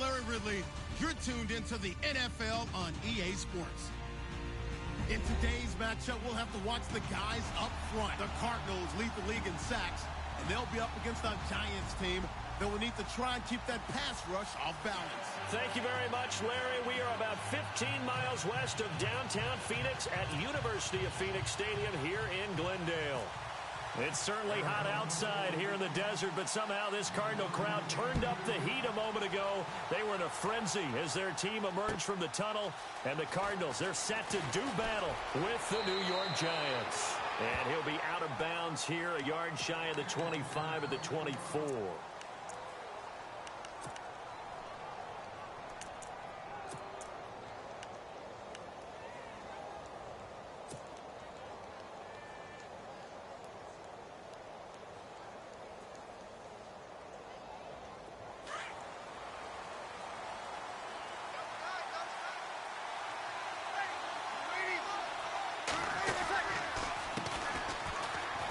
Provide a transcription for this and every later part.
Larry Ridley. You're tuned into the NFL on EA Sports. In today's matchup, we'll have to watch the guys up front. The Cardinals lead the league in sacks, and they'll be up against a Giants team that will need to try and keep that pass rush off balance. Thank you very much, Larry. We are about 15 miles west of downtown Phoenix at University of Phoenix Stadium here in Glendale. It's certainly hot outside here in the desert, but somehow this Cardinal crowd turned up the heat a moment ago. They were in a frenzy as their team emerged from the tunnel, and the Cardinals, they're set to do battle with the New York Giants. And he'll be out of bounds here, a yard shy of the 25 at the 24.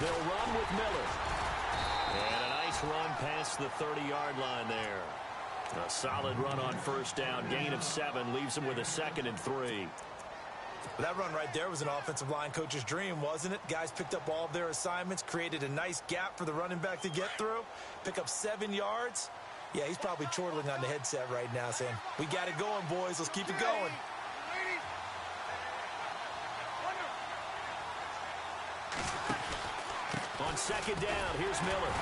They'll run with Miller. And a nice run past the 30-yard line there. A solid run on first down. Gain of 7 leaves them with a 2nd and 3. Well, that run right there was an offensive line coach's dream, wasn't it? Guys picked up all of their assignments, created a nice gap for the running back to get through, pick up 7 yards. Yeah, he's probably chortling on the headset right now saying, we got it going, boys. Let's keep it going. On 2nd down, here's Miller.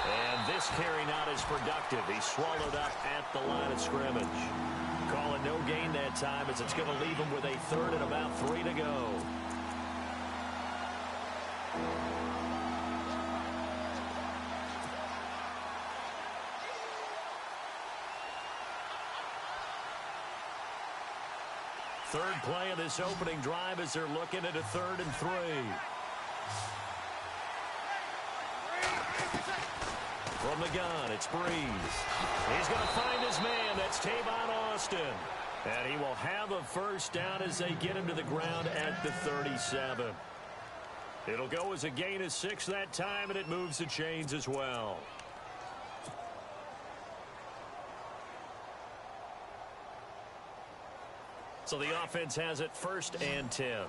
And this carry not as productive. He's swallowed up at the line of scrimmage. Calling no gain that time as it's going to leave him with a 3rd and about 3 to go. Third play of this opening drive as they're looking at a 3rd and 3. From the gun, it's Breeze. He's going to find his man. That's Tavon Austin. And he will have a first down as they get him to the ground at the 37. It'll go as a gain of 6 that time, and it moves the chains as well. So the offense has it 1st and 10.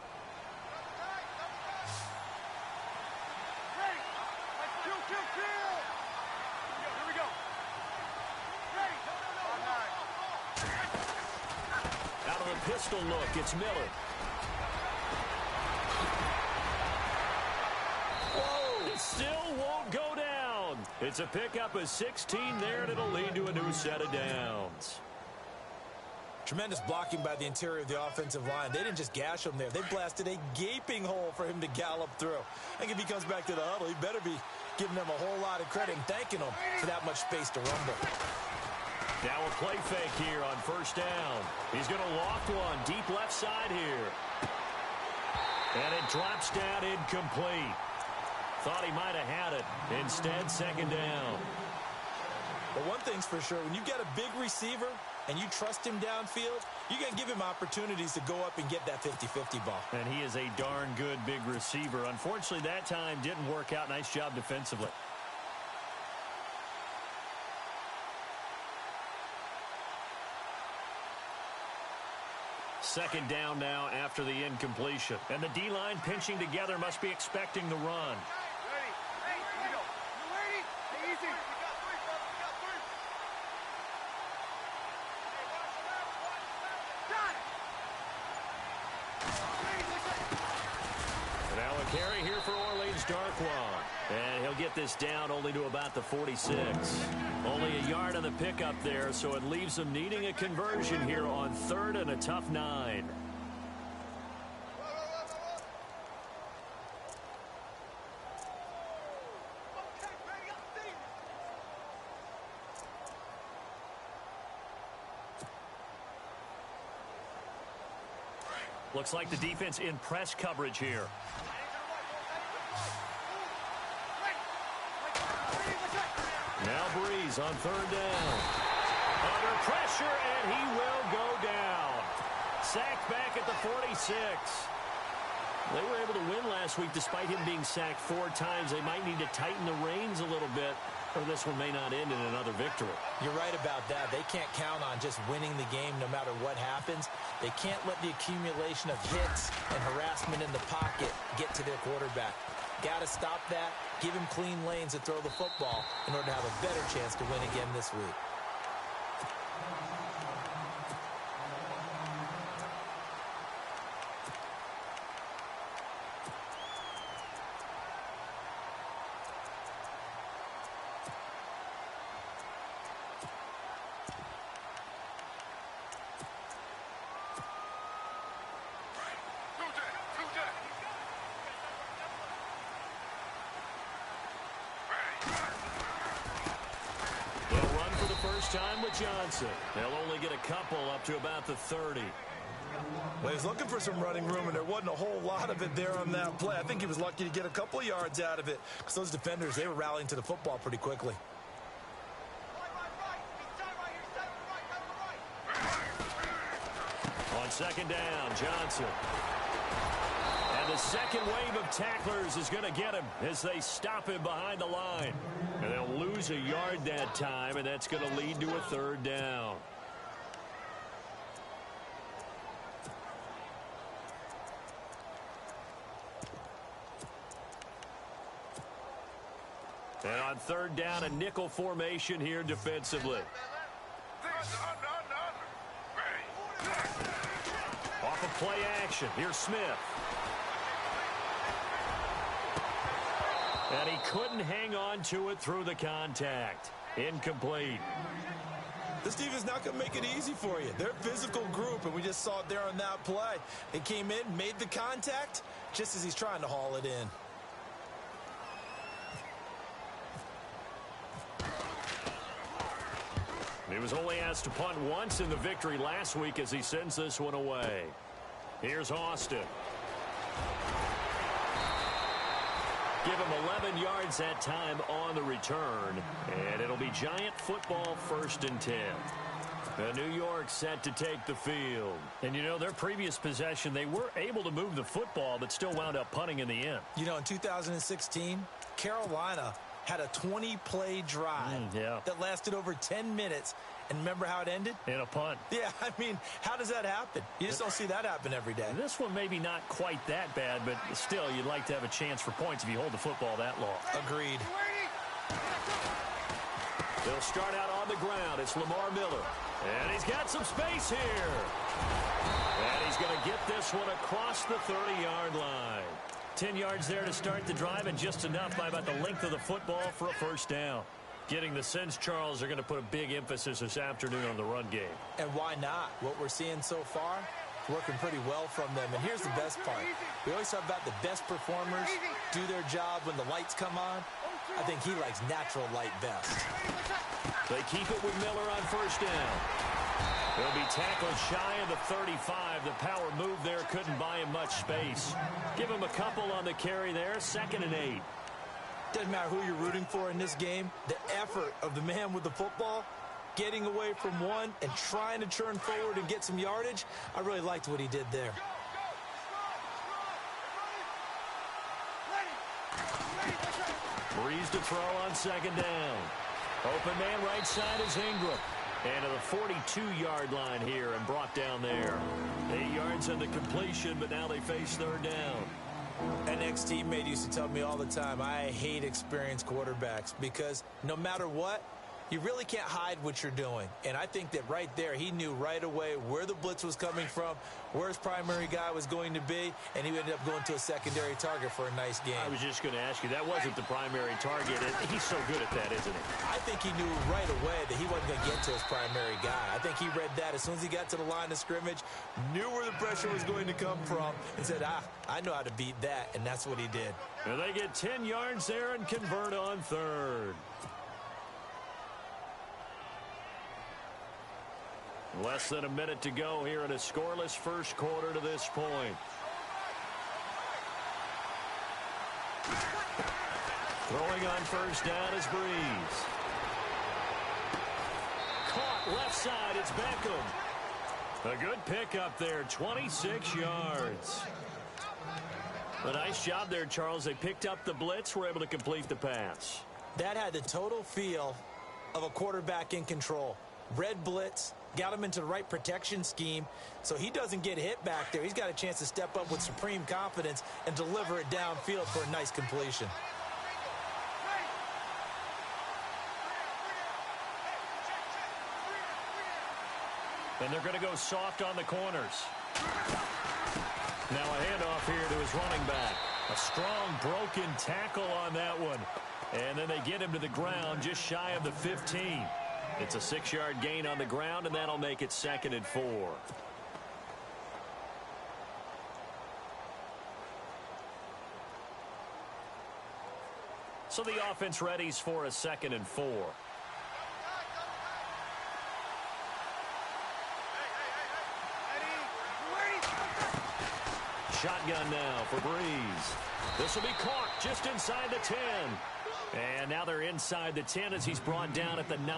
Pistol look, it's Miller. Whoa, it still won't go down. It's a pickup of 16 there, and it'll lead to a new set of downs. Tremendous blocking by the interior of the offensive line. They didn't just gash him there. They blasted a gaping hole for him to gallop through. I think if he comes back to the huddle, he better be giving them a whole lot of credit and thanking them for that much space to rumble. Now a play fake here on 1st down. He's going to loft one deep left side here. And it drops down incomplete. Thought he might have had it. Instead, 2nd down. But one thing's for sure, when you get a big receiver and you trust him downfield, you're going to give him opportunities to go up and get that 50-50 ball. And he is a darn good big receiver. Unfortunately, that time didn't work out. Nice job defensively. Second down now after the incompletion. And the D-line pinching together must be expecting the run. Now a carry here for Orleans Darkwa. And he'll get this down only to about the 46. Only a yard on the pickup there, so it leaves them needing a conversion here on 3rd and a tough 9. Looks like the defense in press coverage here. Now Breeze on 3rd down. Under pressure, and he will go down. Sacked back at the 46. They were able to win last week despite him being sacked 4 times. They might need to tighten the reins a little bit or this one may not end in another victory. You're right about that. They can't count on just winning the game no matter what happens. They can't let the accumulation of hits and harassment in the pocket get to their quarterback. Got to stop that, give him clean lanes to throw the football in order to have a better chance to win again this week. Time with Johnson. They'll only get a couple up to about the 30. Well, he's looking for some running room, and there wasn't a whole lot of it there on that play. I think he was lucky to get a couple of yards out of it because those defenders, they were rallying to the football pretty quickly. On second down, Johnson. And the second wave of tacklers is going to get him as they stop him behind the line. And they'll lose a yard that time, and that's going to lead to a third down. And on third down, a nickel formation here defensively. Off of play action, here's Smith. And he couldn't hang on to it through the contact. Incomplete. This defense is not going to make it easy for you. They're a physical group, and we just saw it there on that play. They came in, made the contact, just as he's trying to haul it in. He was only asked to punt once in the victory last week as he sends this one away. Here's Austin. Give him 11 yards that time on the return, and it'll be Giant football 1st and 10. New York set to take the field. And, you know, their previous possession, they were able to move the football, but still wound up punting in the end. You know, in 2016, Carolina had a 20-play drive that lasted over 10 minutes. And remember how it ended? In a punt. Yeah, I mean, how does that happen? You just don't see that happen every day. This one maybe not quite that bad, but still, you'd like to have a chance for points if you hold the football that long. Agreed. They'll start out on the ground. It's Lamar Miller. And he's got some space here. And he's going to get this one across the 30-yard line. 10 yards there to start the drive, and just enough by about the length of the football for a first down. Getting the sense, Charles, are going to put a big emphasis this afternoon on the run game. And why not? What we're seeing so far, working pretty well from them. And here's the best part. We always talk about the best performers do their job when the lights come on. I think he likes natural light best. They keep it with Miller on first down. He'll be tackled shy of the 35. The power move there couldn't buy him much space. Give him a couple on the carry there. 2nd and 8. Doesn't matter who you're rooting for in this game. The effort of the man with the football, getting away from one and trying to turn forward and get some yardage, I really liked what he did there. Breeze to throw on 2nd down. Open man right side is Ingram. And to the 42-yard line here and brought down there. 8 yards on the completion, but now they face 3rd down. An ex-teammate used to tell me all the time, I hate experienced quarterbacks because no matter what, you really can't hide what you're doing. And I think that right there, he knew right away where the blitz was coming from, where his primary guy was going to be, and he ended up going to a secondary target for a nice game. I was just going to ask you, that wasn't the primary target. He's so good at that, isn't he? I think he knew right away that he wasn't going to get to his primary guy. I think he read that as soon as he got to the line of scrimmage, knew where the pressure was going to come from, and said, I know how to beat that, and that's what he did. And they get 10 yards there and convert on 3rd. Less than a minute to go here in a scoreless first quarter to this point. Throwing on first down is Breeze. Caught left side, it's Beckham. A good pickup there, 26 yards. A nice job there, Charles. They picked up the blitz, were able to complete the pass. That had the total feel of a quarterback in control. Red blitz, got him into the right protection scheme, so he doesn't get hit back there. He's got a chance to step up with supreme confidence and deliver it downfield for a nice completion. And they're going to go soft on the corners. Now a handoff here to his running back. A strong broken tackle on that one. And then they get him to the ground just shy of the 15. It's a 6-yard gain on the ground, and that'll make it 2nd and 4. So the offense readies for a 2nd and 4. Shotgun now for Breeze. This will be caught just inside the 10. And now they're inside the 10 as he's brought down at the 9.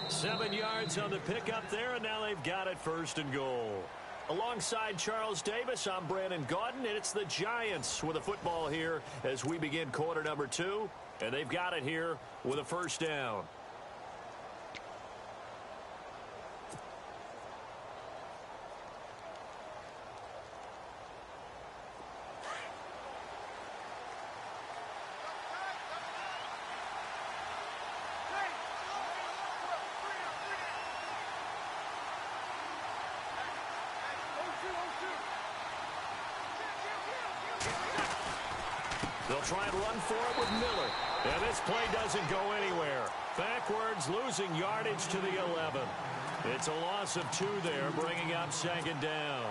7 yards on the pickup there, and now they've got it 1st and goal. Alongside Charles Davis, I'm Brandon Gaudin, and it's the Giants with a football here as we begin quarter number 2. And they've got it here with a 1st down. They'll try and run for it with Miller. And this play doesn't go anywhere. Backwards, losing yardage to the 11. It's a loss of 2 there, bringing up 2nd down.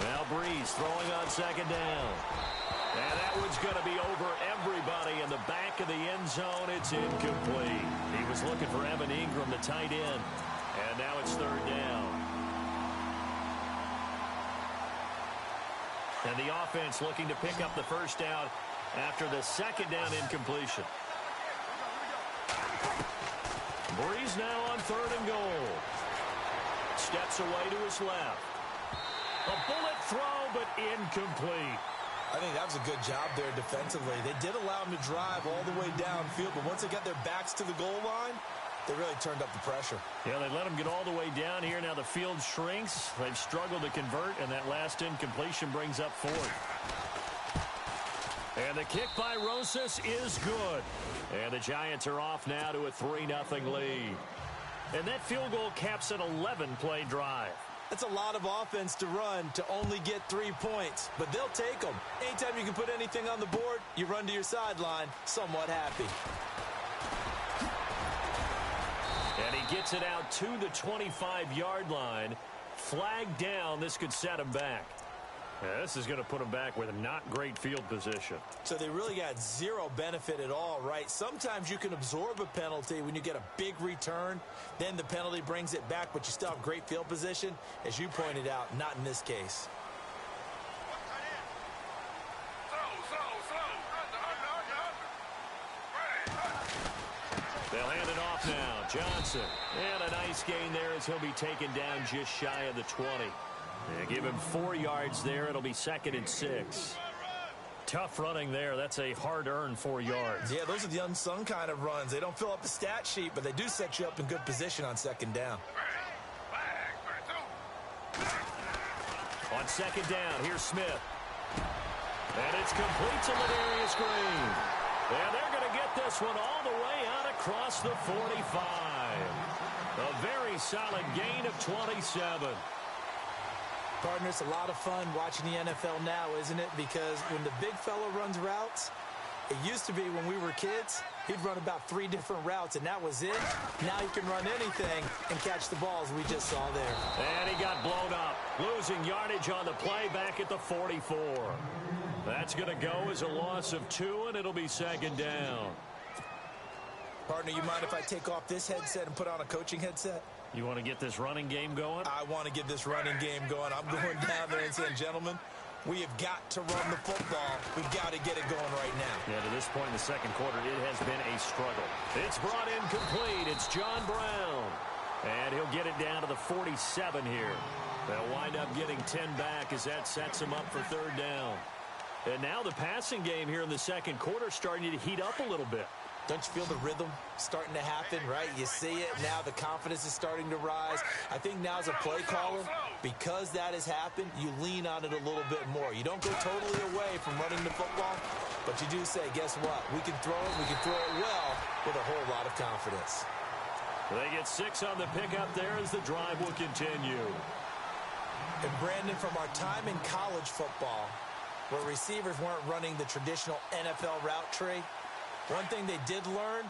Now Breeze throwing on 2nd down. And that one's going to be over everybody in the back of the end zone. It's incomplete. He was looking for Evan Ingram, the tight end. And now it's 3rd down. And the offense looking to pick up the 1st down after the 2nd down incompletion. Breeze now on 3rd and goal. Steps away to his left. A bullet throw, but incomplete. I think that was a good job there defensively. They did allow him to drive all the way downfield, but once they got their backs to the goal line, they really turned up the pressure. Yeah, they let him get all the way down here. Now the field shrinks. They've struggled to convert, and that last incompletion brings up 4th. And the kick by Rosas is good. And the Giants are off now to a 3-0 lead. And that field goal caps an 11-play drive. That's a lot of offense to run to only get 3 points, but they'll take them. Anytime you can put anything on the board, you run to your sideline somewhat happy. And he gets it out to the 25-yard line. Flag down. This could set him back. Yeah, this is going to put him back with a not great field position. So they really got zero benefit at all, right? Sometimes you can absorb a penalty when you get a big return. Then the penalty brings it back, but you still have great field position. As you pointed out, not in this case. They'll hand it off now. Johnson. And a nice gain there as he'll be taken down just shy of the 20. They give him 4 yards there. It'll be 2nd and 6. Tough running there. That's a hard-earned 4 yards. Yeah, those are the unsung kind of runs. They don't fill up the stat sheet, but they do set you up in good position on 2nd down. On 2nd down, here's Smith. And it's complete to Ladarius Green. And they're going to get this one all the way out across the 45. A very solid gain of 27. Partner, it's a lot of fun watching the NFL now, isn't it? Because when the big fella runs routes, it used to be when we were kids, he'd run about 3 different routes, and that was it. Now he can run anything and catch the balls we just saw there. And he got blown up, losing yardage on the play back at the 44. That's going to go as a loss of 2, and it'll be 2nd down. Partner, you mind if I take off this headset and put on a coaching headset? You want to get this running game going? I want to get this running game going. I'm going down there and saying, gentlemen, We have got to run the football. We've got to get it going right now. Yeah, to this point in the second quarter, it has been a struggle. It's brought in complete. It's John Brown. And he'll get it down to the 47 here. They'll wind up getting 10 back as that sets him up for third down. And now the passing game here in the second quarter starting to heat up a little bit. Don't you feel the rhythm starting to happen, right? You see it. Now the confidence is starting to rise. I think now as a play caller, because that has happened, you lean on it a little bit more. You don't go totally away from running the football, but you do say, guess what? We can throw it. We can throw it well with a whole lot of confidence. They get 6 on the pickup there as the drive will continue. And Brandon, from our time in college football, where receivers weren't running the traditional NFL route tree, one thing they did learn,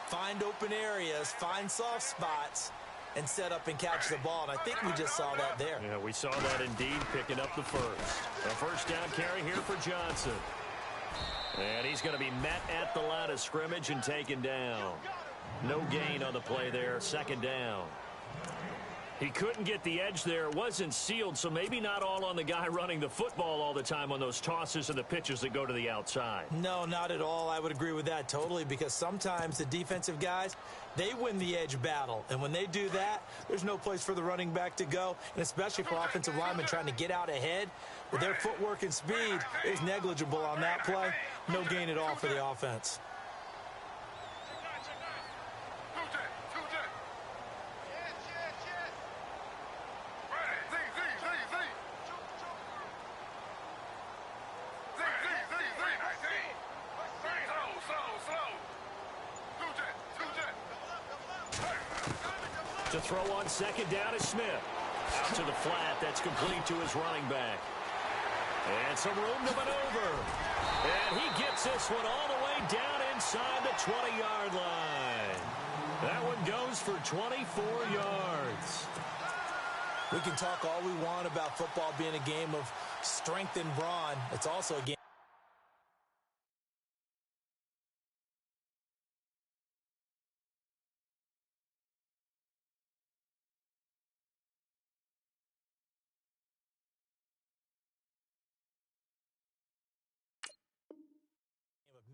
find open areas, find soft spots, and set up and catch the ball. And I think we just saw that there. Yeah, we saw that indeed, picking up the first. A first down carry here for Johnson. And he's going to be met at the line of scrimmage and taken down. No gain on the play there, second down. He couldn't get the edge there. It wasn't sealed, so maybe not all on the guy running the football all the time on those tosses and the pitches that go to the outside. No, not at all. I would agree with that totally, because sometimes the defensive guys, they win the edge battle. And when they do that, there's no place for the running back to go, and especially for offensive linemen trying to get out ahead. With their footwork and speed, it was negligible on that play. No gain at all for the offense. To throw on second down is Smith. Out to the flat. That's complete to his running back. And some room to maneuver. And he gets this one all the way down inside the 20-yard line. That one goes for 24 yards. We can talk all we want about football being a game of strength and brawn. It's also a game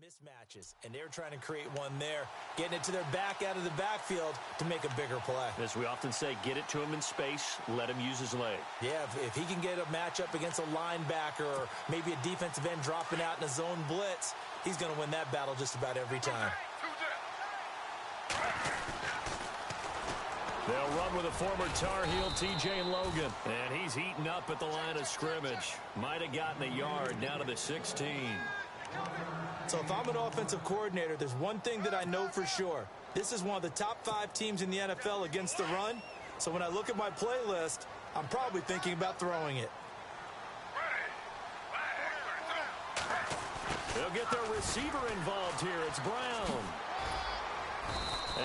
mismatches, and they're trying to create one there, getting it to their back out of the backfield to make a bigger play. As we often say, get it to him in space, let him use his leg. Yeah, if he can get a matchup against a linebacker or maybe a defensive end dropping out in a zone blitz, he's going to win that battle just about every time. They'll run with a former Tar Heel, T.J. Logan. And he's heating up at the line of scrimmage. Might have gotten a yard down to the 16. So if I'm an offensive coordinator, there's one thing that I know for sure. This is one of the top 5 teams in the NFL against the run. So when I look at my playlist, I'm probably thinking about throwing it. They'll get their receiver involved here. It's Brown.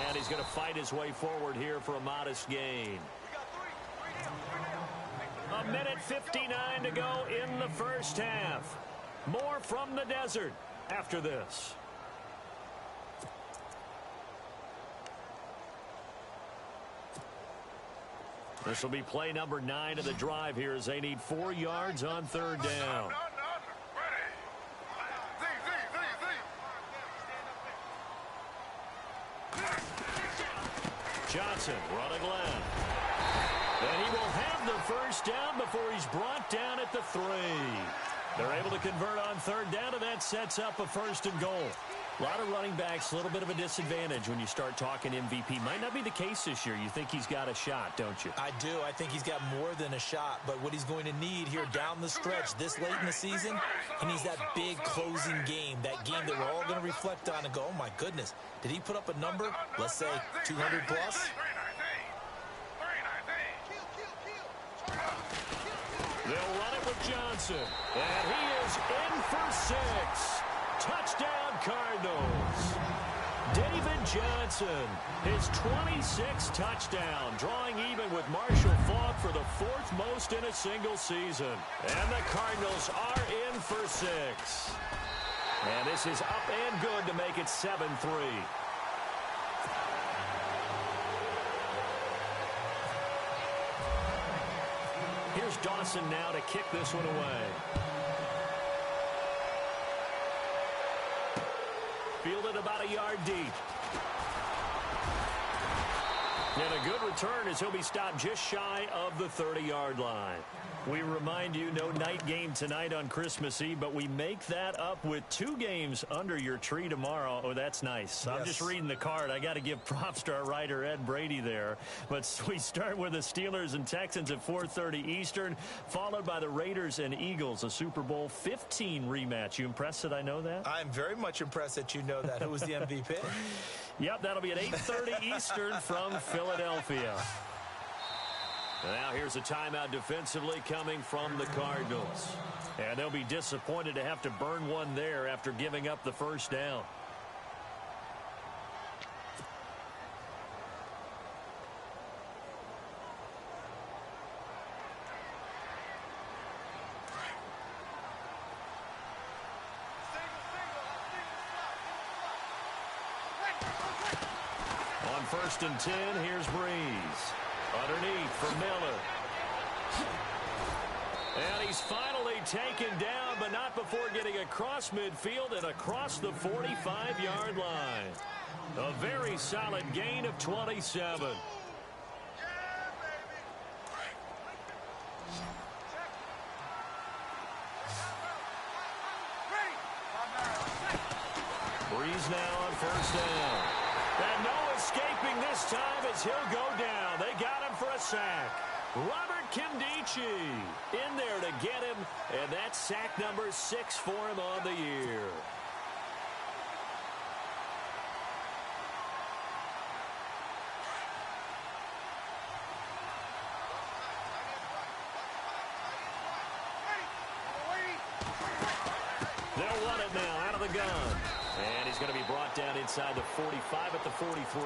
And he's going to fight his way forward here for a modest gain. A minute 59 to go in the first half. More from the desert after this. This will be play number 9 of the drive here as they need 4 yards on third down. Johnson running left. And he will have the first down before he's brought down at the 3. They're able to convert on third down, and that sets up a first and goal. A lot of running backs, a little bit of a disadvantage when you start talking MVP. Might not be the case this year. You think he's got a shot, don't you? I do. I think he's got more than a shot. But what he's going to need here down the stretch this late in the season, he needs that big closing game, that game that we're all going to reflect on and go, oh, my goodness, did he put up a number, let's say 200 plus? They'll run it with Johnson. And he is in for 6. Touchdown, Cardinals. David Johnson, his 26th touchdown, drawing even with Marshall Faulk for the 4th most in a single season. And the Cardinals are in for 6. And this is up and good to make it 7-3. Here's Dawson now to kick this one away. fielded about a yard deep. And a good return as he'll be stopped just shy of the 30-yard line. We remind you, no night game tonight on Christmas Eve, but we make that up with 2 games under your tree tomorrow. Oh, that's nice. Yes. I'm just reading the card. I got to give props to our writer, Ed Brady, there. But we start with the Steelers and Texans at 4:30 Eastern, followed by the Raiders and Eagles, a Super Bowl 15 rematch. You impressed that I know that? I'm very much impressed that you know that. Who was the MVP? Yep, that'll be at 8:30 Eastern from Philadelphia. Now here's a timeout defensively coming from the Cardinals. And they'll be disappointed to have to burn one there after giving up the first down. On 1st and 10, here's Breeze. Underneath for Miller. And he's finally taken down, but not before getting across midfield and across the 45-yard line. A very solid gain of 27. Breeze now on 1st down. And no escaping this time as he'll go down. They got him for a sack. Robert Kindici in there to get him, and that's sack number 6 for him on the year. They'll run it now out of the gun. And he's going to be brought down inside the 45 at the 43.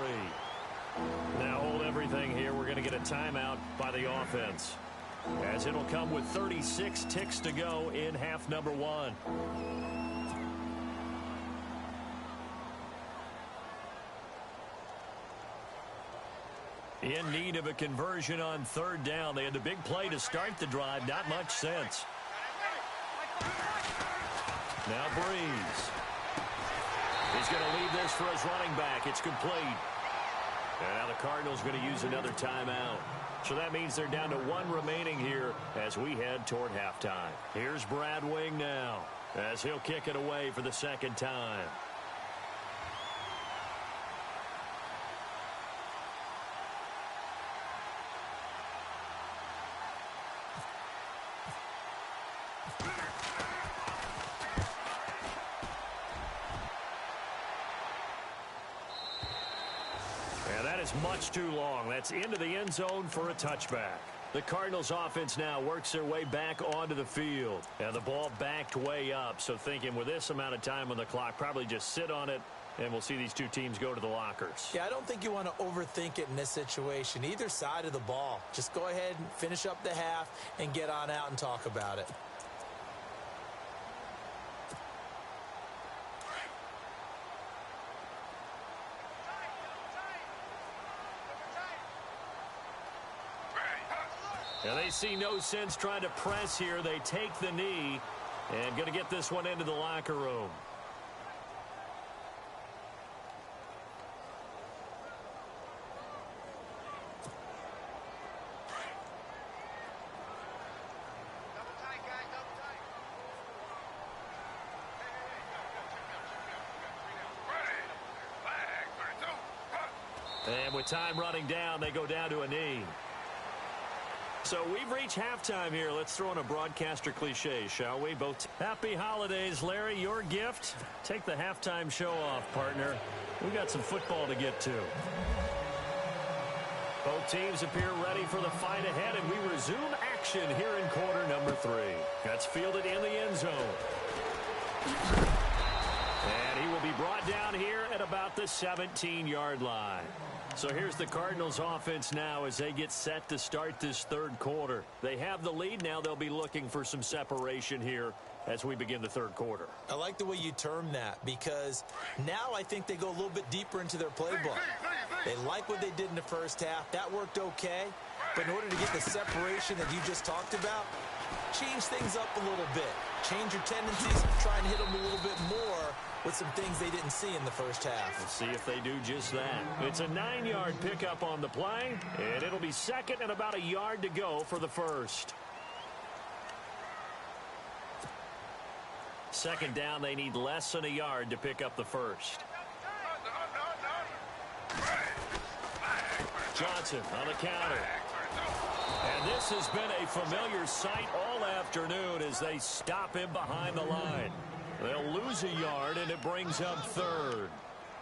Now hold everything here. We're going to get a timeout by the offense, as it'll come with 36 ticks to go in half number 1. In need of a conversion on 3rd down. They had the big play to start the drive. Not much sense. Now Breeze. He's going to leave this for his running back. It's complete. And now the Cardinals going to use another timeout. So that means they're down to 1 remaining here as we head toward halftime. Here's Brad Wing now as he'll kick it away for the 2nd time. Much too long. That's into the end zone for a touchback. The Cardinals offense now works their way back onto the field. And the ball backed way up. So thinking with this amount of time on the clock, probably just sit on it, and we'll see these two teams go to the lockers. Yeah, I don't think you want to overthink it in this situation. Either side of the ball. Just go ahead and finish up the half and get on out and talk about it. And they see no sense trying to press here. They take the knee and going to get this one into the locker room. And with time running down, they go down to a knee. So we've reached halftime here. Let's throw in a broadcaster cliche, shall we? Both happy holidays, Larry. Your gift. Take the halftime show off, partner. We got some football to get to. Both teams appear ready for the fight ahead, and we resume action here in quarter number 3. That's fielded in the end zone. And he will be brought down here at about the 17-yard line. So here's the Cardinals offense now as they get set to start this 3rd quarter. They have the lead. Now they'll be looking for some separation here as we begin the 3rd quarter. I like the way you term that, because now I think they go a little bit deeper into their playbook. They like what they did in the first half. That worked okay. But in order to get the separation that you just talked about, change things up a little bit. Change your tendencies, try and hit them a little bit more with some things they didn't see in the first half. Let's see if they do just that. It's a 9-yard pickup on the play, and it'll be second and about a yard to go for the first. Second down, they need less than a yard to pick up the first. Johnson on the counter. And this has been a familiar sight all afternoon as they stop him behind the line. They'll lose a yard, and it brings up third.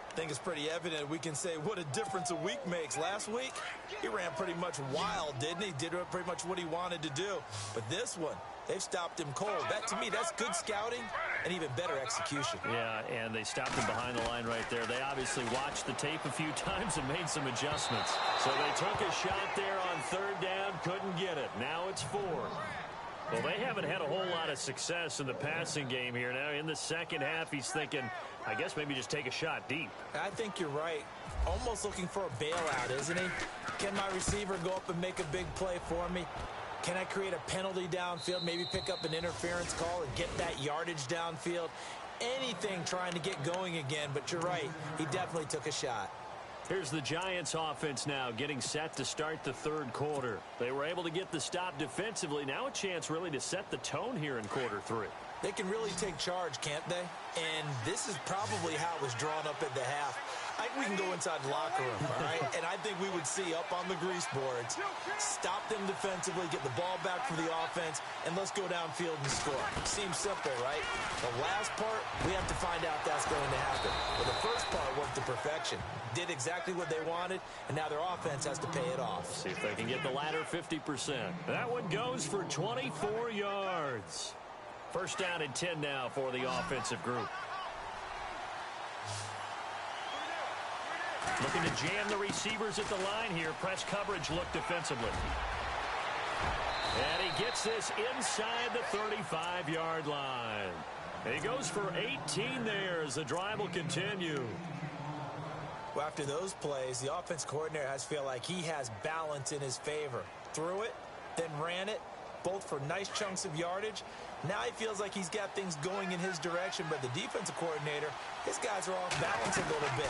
I think it's pretty evident. We can say what a difference a week makes. Last week, he ran pretty much wild, didn't he? Did pretty much what he wanted to do. But this one, they've stopped him cold. That, to me, that's good scouting and even better execution. Yeah, and they stopped him behind the line right there. They obviously watched the tape a few times and made some adjustments. So they took a shot there on third down, couldn't get it. Now it's 4. Well, they haven't had a whole lot of success in the passing game here. Now in the second half, he's thinking, I guess maybe just take a shot deep. I think you're right. Almost looking for a bailout, isn't he? Can my receiver go up and make a big play for me? Can I create a penalty downfield, maybe pick up an interference call and get that yardage downfield? Anything trying to get going again, but you're right. He definitely took a shot. Here's the Giants offense now getting set to start the third quarter. They were able to get the stop defensively. Now a chance really to set the tone here in quarter 3. They can really take charge, can't they? And this is probably how it was drawn up at the half. I think we can go inside the locker room, all right? And I think we would see up on the grease boards, stop them defensively, get the ball back for the offense, and let's go downfield and score. Seems simple, right? The last part, we have to find out that's going to happen. But the first part worked to perfection. Did exactly what they wanted, and now their offense has to pay it off. See if they can get the latter 50%. That one goes for 24 yards. First down and 10 now for the offensive group. Looking to jam the receivers at the line here. Press coverage look defensively. And he gets this inside the 35-yard line. He goes for 18 there as the drive will continue. Well, after those plays, the offense coordinator has to feel like he has balance in his favor. Threw it, then ran it, both for nice chunks of yardage. Now he feels like he's got things going in his direction, but the defensive coordinator, his guys are off balance a little bit.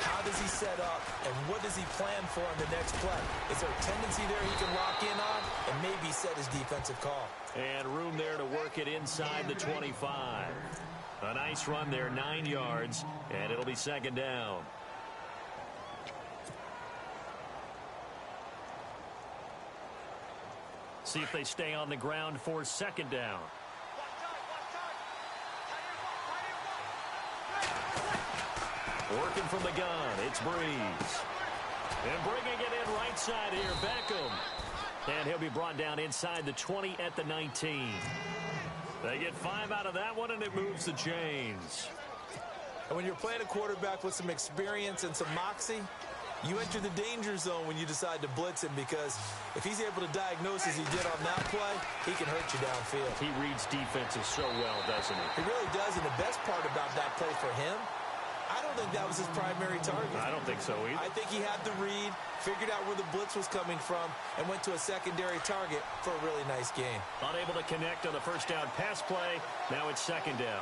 How does he set up, and what does he plan for in the next play? Is there a tendency there he can lock in on and maybe set his defensive call? And room there to work it inside the 25. A nice run there, 9 yards, and it'll be second down. See if they stay on the ground for second down. Working from the gun, it's Breeze. And bringing it in right side here, Beckham. And he'll be brought down inside the 20 at the 19. They get 5 out of that one, and it moves the chains. And when you're playing a quarterback with some experience and some moxie, you enter the danger zone when you decide to blitz him, because if he's able to diagnose as he did on that play, he can hurt you downfield. He reads defenses so well, doesn't he? He really does, and the best part about that play for him, I don't think that was his primary target. I don't think so either. I think he had the read, figured out where the blitz was coming from, and went to a secondary target for a really nice gain. Unable to connect on the first down pass play. Now it's second down.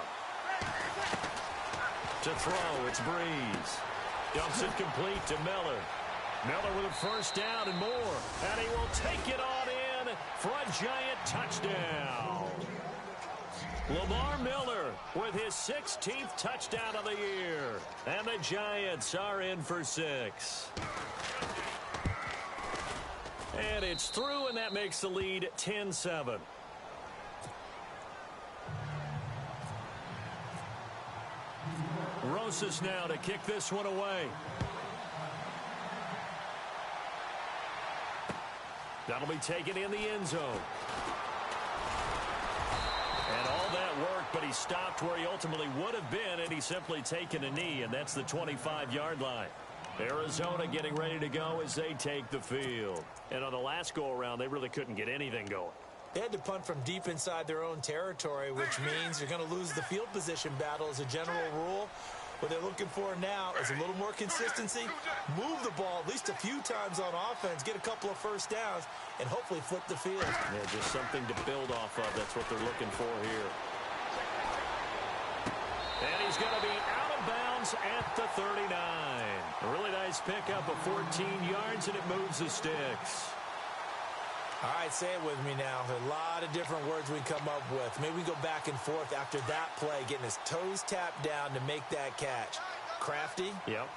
To throw, it's Breeze. Dumps it complete to Miller. Miller with a first down and more. And he will take it on in for a giant touchdown. Lamar Miller with his 16th touchdown of the year. And the Giants are in for 6. And it's through, and that makes the lead 10-7. Rosas now to kick this one away. That'll be taken in the end zone. And all that work, but he stopped where he ultimately would have been, and he's simply taken a knee, and that's the 25-yard line. Arizona getting ready to go as they take the field. And on the last go-around, they really couldn't get anything going. They had to punt from deep inside their own territory, which means you're going to lose the field position battle as a general rule. What they're looking for now is a little more consistency, move the ball at least a few times on offense, get a couple of first downs, and hopefully flip the field. Yeah, just something to build off of. That's what they're looking for here. And he is going to be out of bounds at the 39. A really nice pickup of 14 yards, and it moves the sticks. All right, say it with me now. A lot of different words we come up with. Maybe we go back and forth after that play, getting his toes tapped down to make that catch. Crafty. Yep.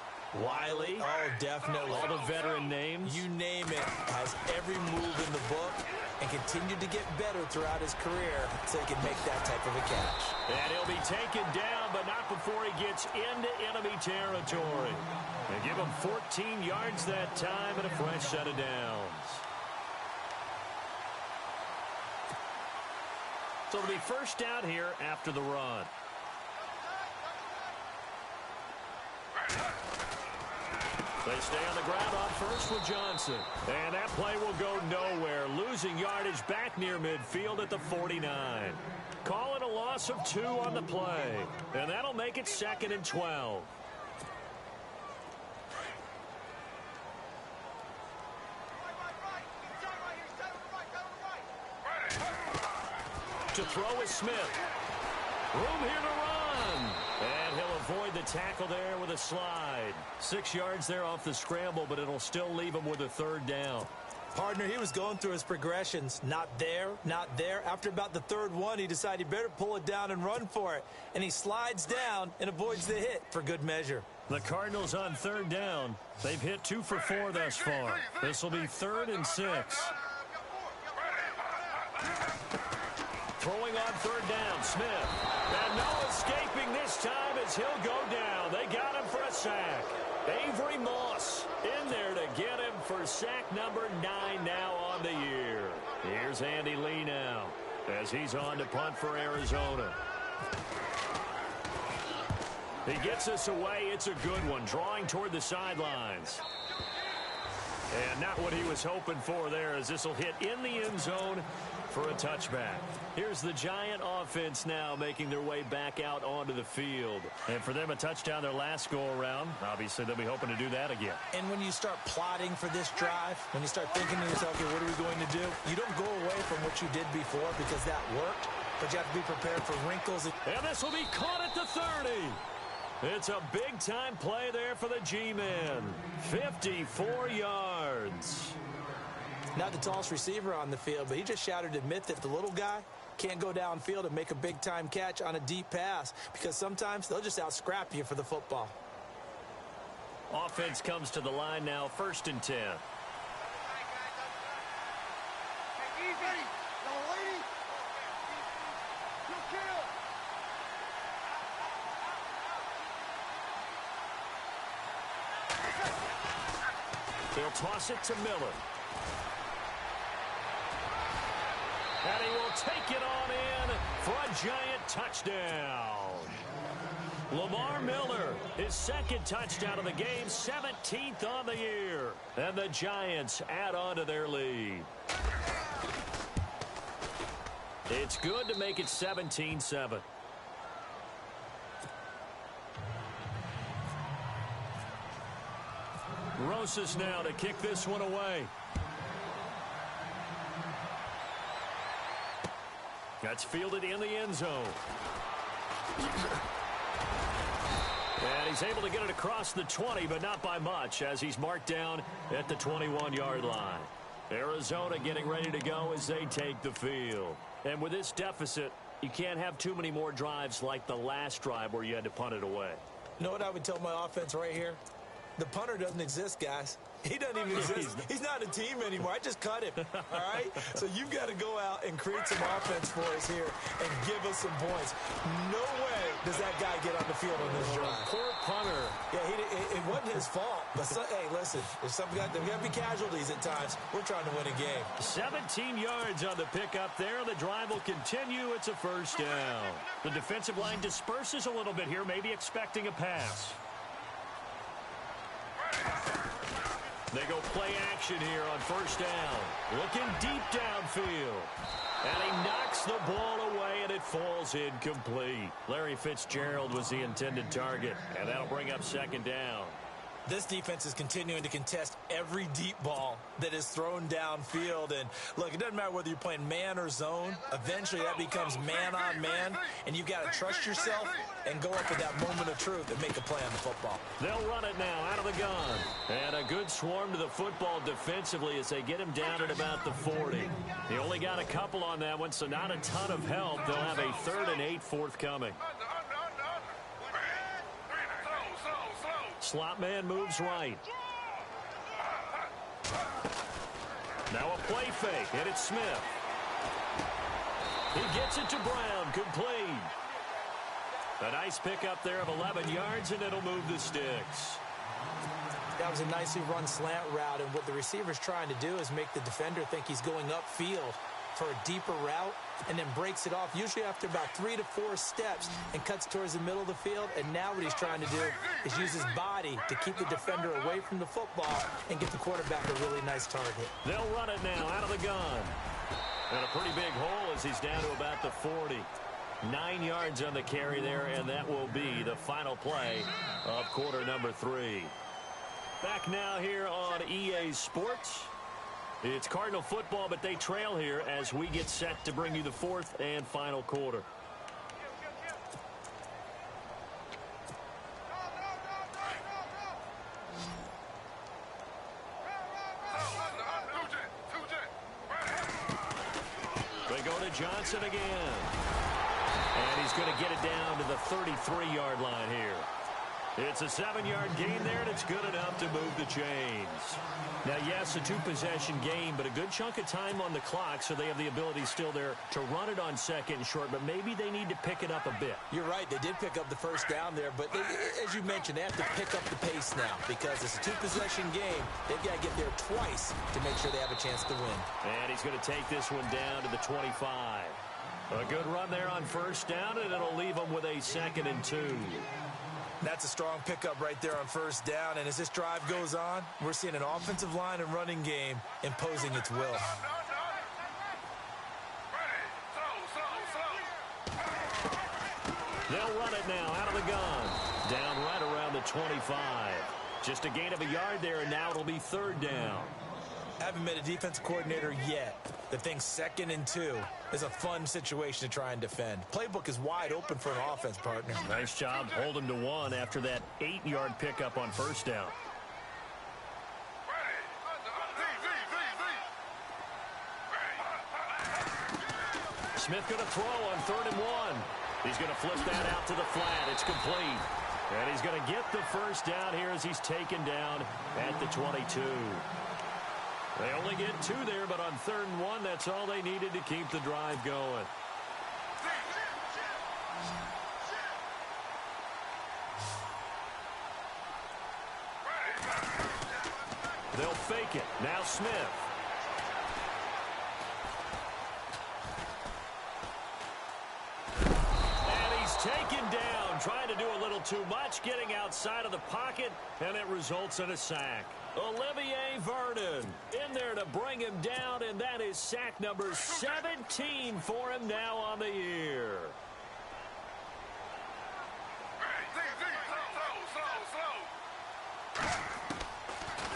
Wiley. Oh, definitely. All the veteran names. You name it. Has every move in the book and continued to get better throughout his career so he can make that type of a catch. And he'll be taken down, but not before he gets into enemy territory. And give him 14 yards that time and a fresh set of downs. So it'll be first down here after the run. They stay on the ground on first with Johnson. And that play will go nowhere. Losing yardage back near midfield at the 49. Calling a loss of 2 on the play. And that'll make it 2nd and 12. To throw is Smith. Room here to run. And he'll avoid the tackle there with a slide. 6 yards there off the scramble, but it'll still leave him with a 3rd down. Partner, he was going through his progressions. Not there, not there. After about the 3rd one, he decided he better pull it down and run for it. And he slides down and avoids the hit for good measure. The Cardinals on 3rd down. They've hit 2 for 4 thus far. This will be 3rd and 6. Throwing on 3rd down, Smith. And no escaping this time as he'll go down. They got him for a sack. Avery Moss in there to get him for sack number 9 now on the year. Here's Andy Lee now as he's on to punt for Arizona. He gets us away. It's a good one, drawing toward the sidelines. And not what he was hoping for there, as this will hit in the end zone for a touchback. Here's the Giant offense now making their way back out onto the field. And for them, a touchdown their last go-around. Obviously, they'll be hoping to do that again. And when you start plotting for this drive, when you start thinking to yourself, okay, what are we going to do? You don't go away from what you did before because that worked, but you have to be prepared for wrinkles. And this will be caught at the 30. It's a big-time play there for the G-Men. 54 yards. Not the tallest receiver on the field, but he just shouted to admit that the little guy can't go downfield and make a big-time catch on a deep pass because sometimes they'll just out-scrap you for the football. Offense comes to the line now, 1st and 10. They'll toss it to Miller. And he will take it on in for a Giant touchdown. Lamar Miller, his 2nd touchdown of the game, 17th on the year. And the Giants add on to their lead. It's good to make it 17-7. Rosas now to kick this one away. That's fielded in the end zone. And he's able to get it across the 20, but not by much, as he's marked down at the 21-yard line. Arizona getting ready to go as they take the field. And with this deficit, you can't have too many more drives like the last drive where you had to punt it away. You know what I would tell my offense right here? The punter doesn't exist, guys. He doesn't even exist. He's not a team anymore. I just cut him, all right? So you've got to go out and create some offense for us here and give us some points. No way does that guy get on the field on this drive. Poor punter. Yeah, it wasn't his fault. But hey, listen, there's got to be casualties at times. We're trying to win a game. 17 yards on the pickup there. The drive will continue. It's a 1st down. The defensive line disperses a little bit here, maybe expecting a pass. They go play action here on 1st down. Looking deep downfield. And he knocks the ball away, and it falls incomplete. Larry Fitzgerald was the intended target, and that'll bring up 2nd down. This defense is continuing to contest every deep ball that is thrown downfield. And, look, it doesn't matter whether you're playing man or zone. Eventually, that becomes man-on-man, and you've got to trust yourself and go up at that moment of truth and make a play on the football. They'll run it now out of the gun. And a good swarm to the football defensively as they get him down at about the 40. He only got a couple on that one, so not a ton of help. They'll have a 3rd and 8 forthcoming. Slot man moves right. Now a play fake, and it's Smith. He gets it to Brown, complete. A nice pickup there of 11 yards, and it'll move the sticks. That was a nicely run slant route, and what the receiver's trying to do is make the defender think he's going upfield for a deeper route, and then breaks it off, usually after about 3 to 4 steps, and cuts towards the middle of the field. And now what he's trying to do is use his body to keep the defender away from the football and get the quarterback a really nice target. They'll run it now out of the gun. And a pretty big hole as he's down to about the 40. 9 yards on the carry there, and that will be the final play of quarter number 3. Back now here on EA Sports. It's Cardinal football, but they trail here as we get set to bring you the 4th and final quarter. They go to Johnson again. And he's going to get it down to the 33-yard line here. It's a 7-yard gain there, and it's good enough to move the chains. Now, yes, a 2-possession game, but a good chunk of time on the clock, so they have the ability still there to run it on 2nd and short, but maybe they need to pick it up a bit. You're right. They did pick up the first down there, but as you mentioned, they have to pick up the pace now because it's a 2-possession game. They've got to get there twice to make sure they have a chance to win. And he's going to take this one down to the 25. A good run there on 1st down, and it'll leave them with a 2nd and 2. That's a strong pickup right there on 1st down, and as this drive goes on, we're seeing an offensive line and running game imposing its will. They'll run it now out of the gun. Down right around the 25. Just a gain of a yard there, and now it'll be 3rd down. Haven't met a defensive coordinator yet that thinks 2nd and 2 is a fun situation to try and defend. Playbook is wide open for an offense, partner. Nice job holding to 1 after that 8-yard pickup on 1st down. Smith going to throw on 3rd and 1. He's going to flip that out to the flat. It's complete. And he's going to get the 1st down here as he's taken down at the 22. They only get 2 there, but on 3rd and 1, that's all they needed to keep the drive going. They'll fake it. Now Smith. And he's taken down, trying to do a little too much, getting outside of the pocket, and it results in a sack. Olivier Vernon in there to bring him down, and that is sack number 17 for him now on the year.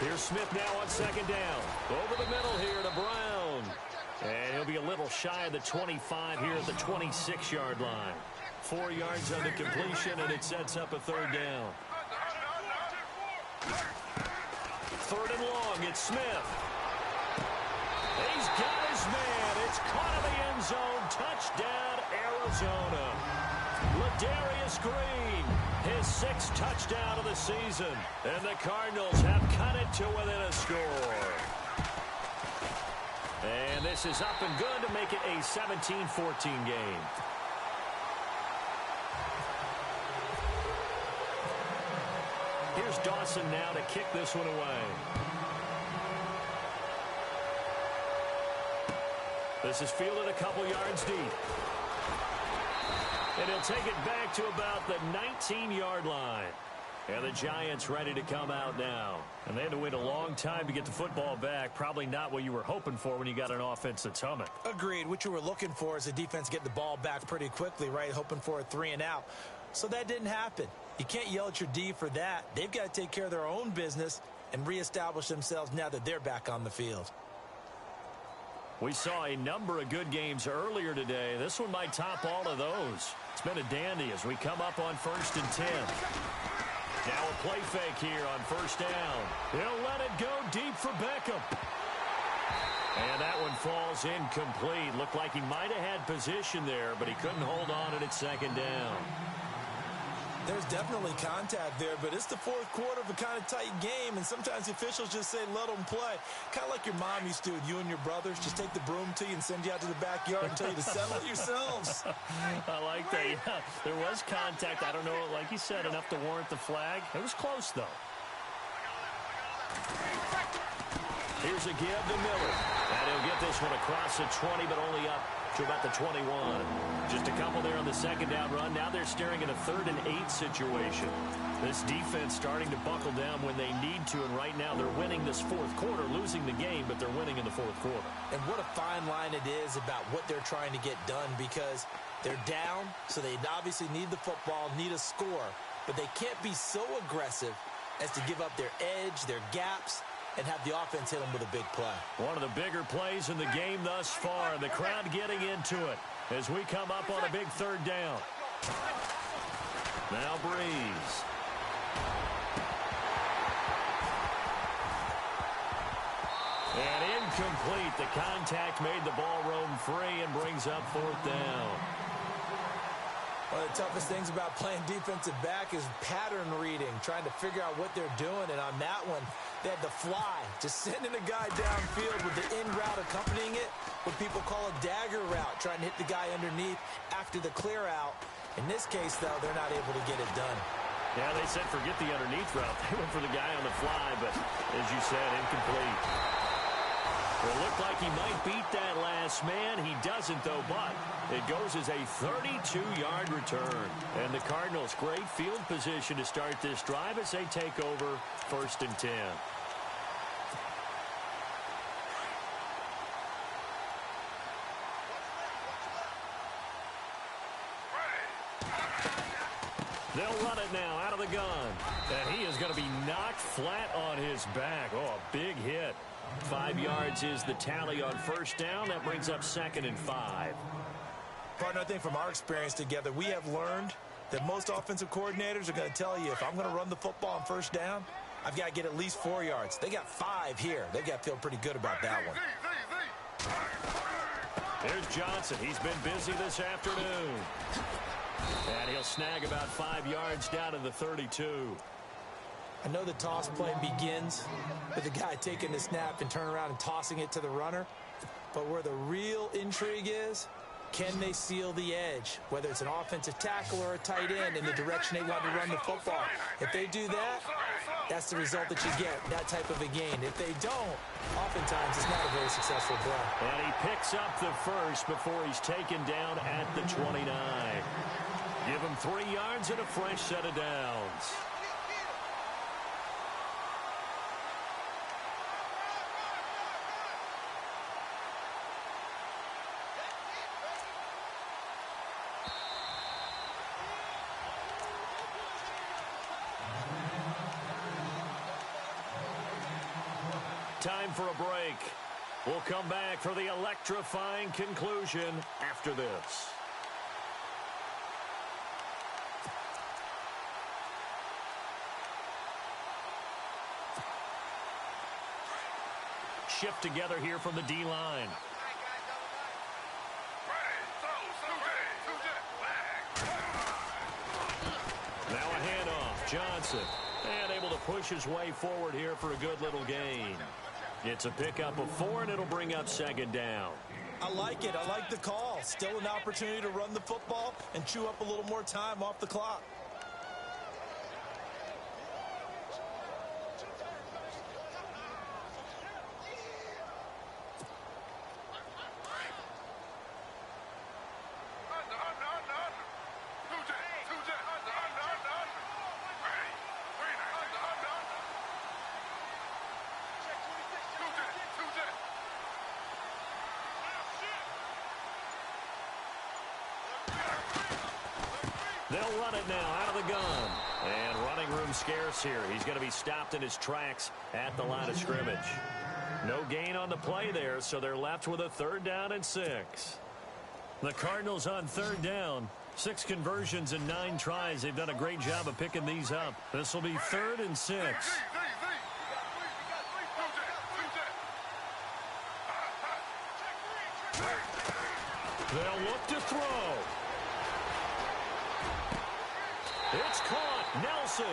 Here's Smith now on 2nd down. Over the middle here to Brown. And he'll be a little shy of the 25 here at the 26-yard line. 4 yards on the completion, and it sets up a 3rd down. 3rd and long, it's Smith. He's got his man. It's caught in the end zone. Touchdown, Arizona. Ladarius Green, his 6th touchdown of the season. And the Cardinals have cut it to within a score. And this is up and good to make it a 17-14 game. Here's Dawson now to kick this one away. This is fielded a couple yards deep. And he'll take it back to about the 19-yard line. And the Giants ready to come out now. And they had to wait a long time to get the football back. Probably not what you were hoping for when you got an offense that's humming. Agreed. What you were looking for is the defense get the ball back pretty quickly, right? Hoping for a 3 and out. So that didn't happen. You can't yell at your D for that. They've got to take care of their own business and reestablish themselves now that they're back on the field. We saw a number of good games earlier today. This one might top all of those. It's been a dandy as we come up on 1st and 10. Now a play fake here on 1st down. He'll let it go deep for Beckham. And that one falls incomplete. Looked like he might have had position there, but he couldn't hold on at 2nd down. There's definitely contact there, but it's the 4th quarter of a kind of tight game, and sometimes the officials just say, let them play. Kind of like your mom used to, you and your brothers, just take the broom to you and send you out to the backyard and tell you to settle it yourselves. I like that. Yeah, there was contact. I don't know, like you said, enough to warrant the flag. It was close, though. Here's a give to Miller. And he'll get this one across the 20, but only up to about the 21. Just a couple there on the 2nd down run. Now they're staring at a 3rd and 8 situation. This defense starting to buckle down when they need to, and right now they're winning this 4th quarter, losing the game, but they're winning in the 4th quarter. And what a fine line it is about what they're trying to get done, because they're down, so they obviously need the football, need a score, but they can't be so aggressive as to give up their edge, their gaps, and have the offense hit them with a big play. One of the bigger plays in the game thus far. The crowd getting into it as we come up on a big 3rd down. Now Breeze. And incomplete. The contact made the ball roam free and brings up 4th down. One of the toughest things about playing defensive back is pattern reading, trying to figure out what they're doing. And on that one, they had the fly, just sending a guy downfield with the in route accompanying it, what people call a dagger route, trying to hit the guy underneath after the clear out. In this case, though, they're not able to get it done. Yeah, they said forget the underneath route. They went for the guy on the fly, but as you said, incomplete. Well, it looked like he might beat that last man. He doesn't, though, but it goes as a 32-yard return. And the Cardinals, great field position to start this drive as they take over 1st and 10. They'll run it now out of the gun. And he is going to be knocked flat on his back. Oh, a big hit. 5 yards is the tally on 1st down. That brings up 2nd and 5. Partner, I think from our experience together, we have learned that most offensive coordinators are going to tell you, if I'm going to run the football on 1st down, I've got to get at least 4 yards. They got 5 here. They've got to feel pretty good about that one. There's Johnson. He's been busy this afternoon. And he'll snag about 5 yards down to the 32. I know the toss play begins with the guy taking the snap and turn around and tossing it to the runner. But where the real intrigue is, can they seal the edge? Whether it's an offensive tackle or a tight end in the direction they want to run the football. If they do that, that's the result that you get, that type of a gain. If they don't, oftentimes it's not a very successful play. And he picks up the first before he's taken down at the 29. Give him 3 yards and a fresh set of downs. Time for a break. We'll come back for the electrifying conclusion after this. Shift together here from the D-line. Now a handoff. Johnson. And able to push his way forward here for a good little gain. It's a pickup of 4, and it'll bring up 2nd down. I like it. I like the call. Still an opportunity to run the football and chew up a little more time off the clock. They'll run it now out of the gun. And running room scarce here. He's going to be stopped in his tracks at the line of scrimmage. No gain on the play there, so they're left with a 3rd down and 6. The Cardinals on 3rd down. 6 conversions and 9 tries. They've done a great job of picking these up. This will be 3rd and 6. They'll look to throw. It's caught. Nelson.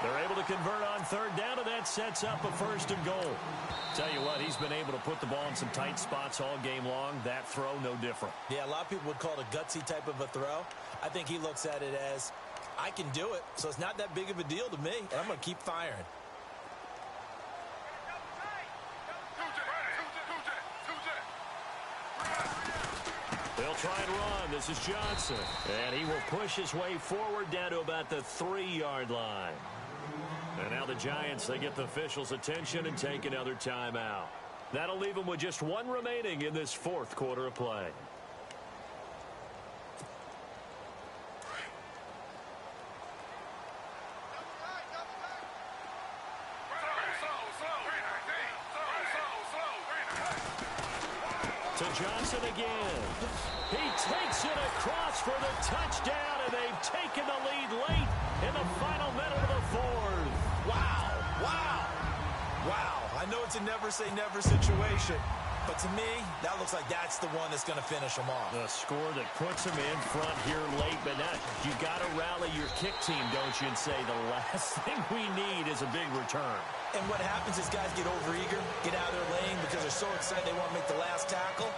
They're able to convert on 3rd down, and that sets up a 1st and goal. Tell you what, he's been able to put the ball in some tight spots all game long. That throw, no different. Yeah, a lot of people would call it a gutsy type of a throw. I think he looks at it as, I can do it, so it's not that big of a deal to me, and I'm going to keep firing. They'll try and run. This is Johnson. And he will push his way forward down to about the 3-yard line. And now the Giants, they get the officials' attention and take another timeout. That'll leave them with just 1 remaining in this 4th quarter of play. To Johnson again. He takes it across for the touchdown, and they've taken the lead late in the final minute of the 4th. Wow, wow, wow. I know it's a never-say-never situation, but to me, that looks like that's the one that's going to finish them off. The score that puts them in front here late, but now you got to rally your kick team, don't you, and say the last thing we need is a big return. And what happens is guys get overeager, get out of their lane because they're so excited they want to make the last tackle.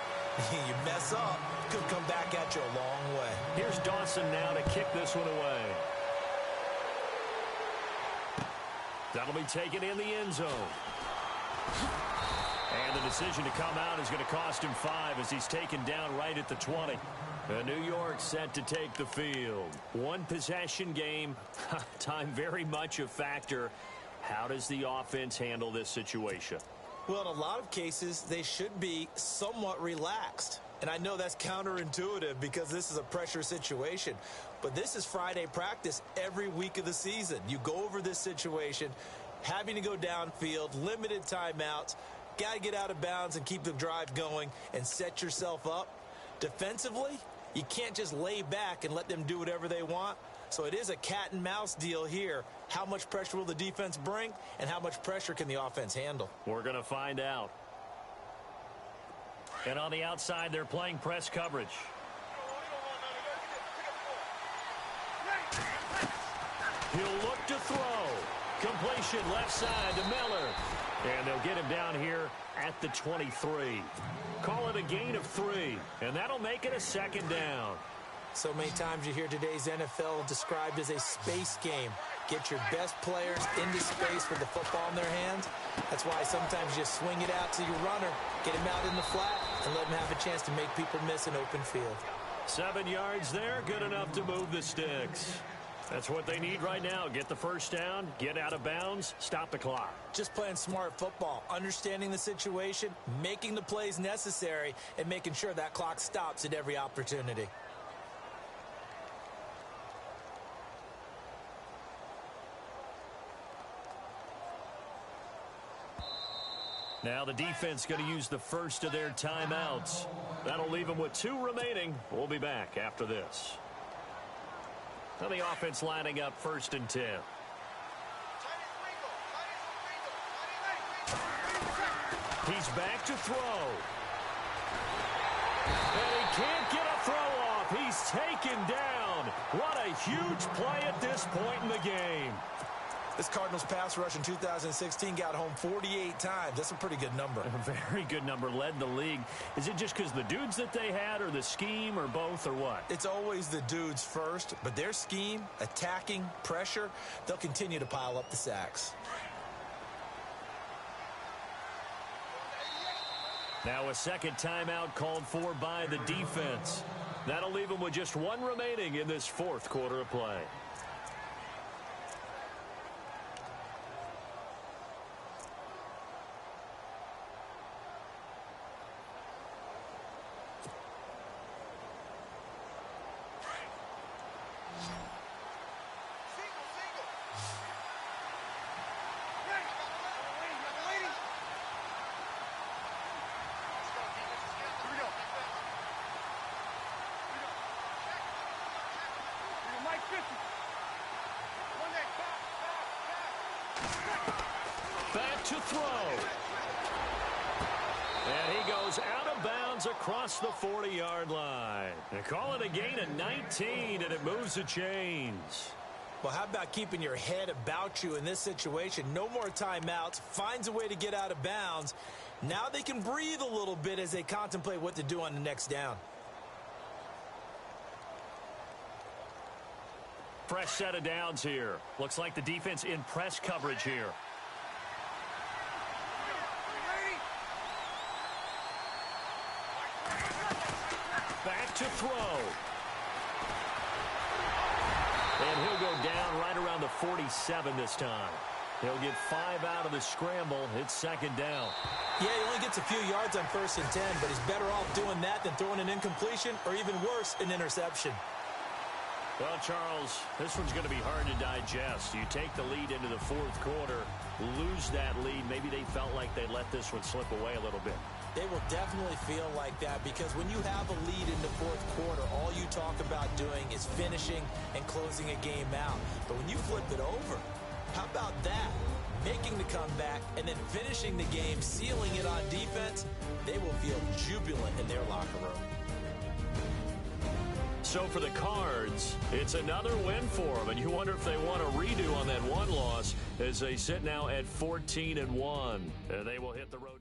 You mess up, could come back at you a long way. Here's Dawson now to kick this one away. That'll be taken in the end zone. And the decision to come out is going to cost him 5 as he's taken down right at the 20. New York set to take the field. 1 possession game. Time very much a factor. How does the offense handle this situation? Well, in a lot of cases, they should be somewhat relaxed. And I know that's counterintuitive because this is a pressure situation. But this is Friday practice every week of the season. You go over this situation, having to go downfield, limited timeouts, got to get out of bounds and keep the drive going and set yourself up. Defensively, you can't just lay back and let them do whatever they want. So it is a cat and mouse deal here. How much pressure will the defense bring, and how much pressure can the offense handle? We're going to find out. And on the outside, they're playing press coverage. He'll look to throw. Completion left side to Miller. And they'll get him down here at the 23. Call it a gain of 3, and that'll make it a 2nd down. So many times you hear today's NFL described as a space game. Get your best players into space with the football in their hands. That's why sometimes you swing it out to your runner, get him out in the flat, and let him have a chance to make people miss an open field. 7 yards there, good enough to move the sticks. That's what they need right now. Get the 1st down, get out of bounds, stop the clock. Just playing smart football, understanding the situation, making the plays necessary, and making sure that clock stops at every opportunity. Now the defense going to use the first of their timeouts. That'll leave them with 2 remaining. We'll be back after this. Now the offense lining up 1st and 10. He's back to throw. And he can't get a throw off. He's taken down. What a huge play at this point in the game. This Cardinals pass rush in 2016 got home 48 times. That's a pretty good number. A very good number, led the league. Is it just because the dudes that they had, or the scheme, or both, or what? It's always the dudes first, but their scheme, attacking, pressure, they'll continue to pile up the sacks. Now a 2nd timeout called for by the defense. That'll leave them with just 1 remaining in this 4th quarter of play. Back to throw. And he goes out of bounds across the 40-yard line. They call it a gain of 19, and it moves the chains. Well, how about keeping your head about you in this situation? No more timeouts. Finds a way to get out of bounds. Now they can breathe a little bit as they contemplate what to do on the next down. Fresh set of downs here. Looks like the defense in press coverage here. Back to throw. And he'll go down right around the 47 this time. He'll get 5 out of the scramble. It's second down. Yeah, he only gets a few yards on 1st and 10, but he's better off doing that than throwing an incompletion or even worse, an interception. Well, Charles, this one's going to be hard to digest. You take the lead into the fourth quarter, lose that lead. Maybe they felt like they let this one slip away a little bit. They will definitely feel like that because when you have a lead in the fourth quarter, all you talk about doing is finishing and closing a game out. But when you flip it over, how about that? Making the comeback and then finishing the game, sealing it on defense, they will feel jubilant in their locker room. So for the Cards, it's another win for them, and you wonder if they want a redo on that one loss as they sit now at 14-1. They will hit the road.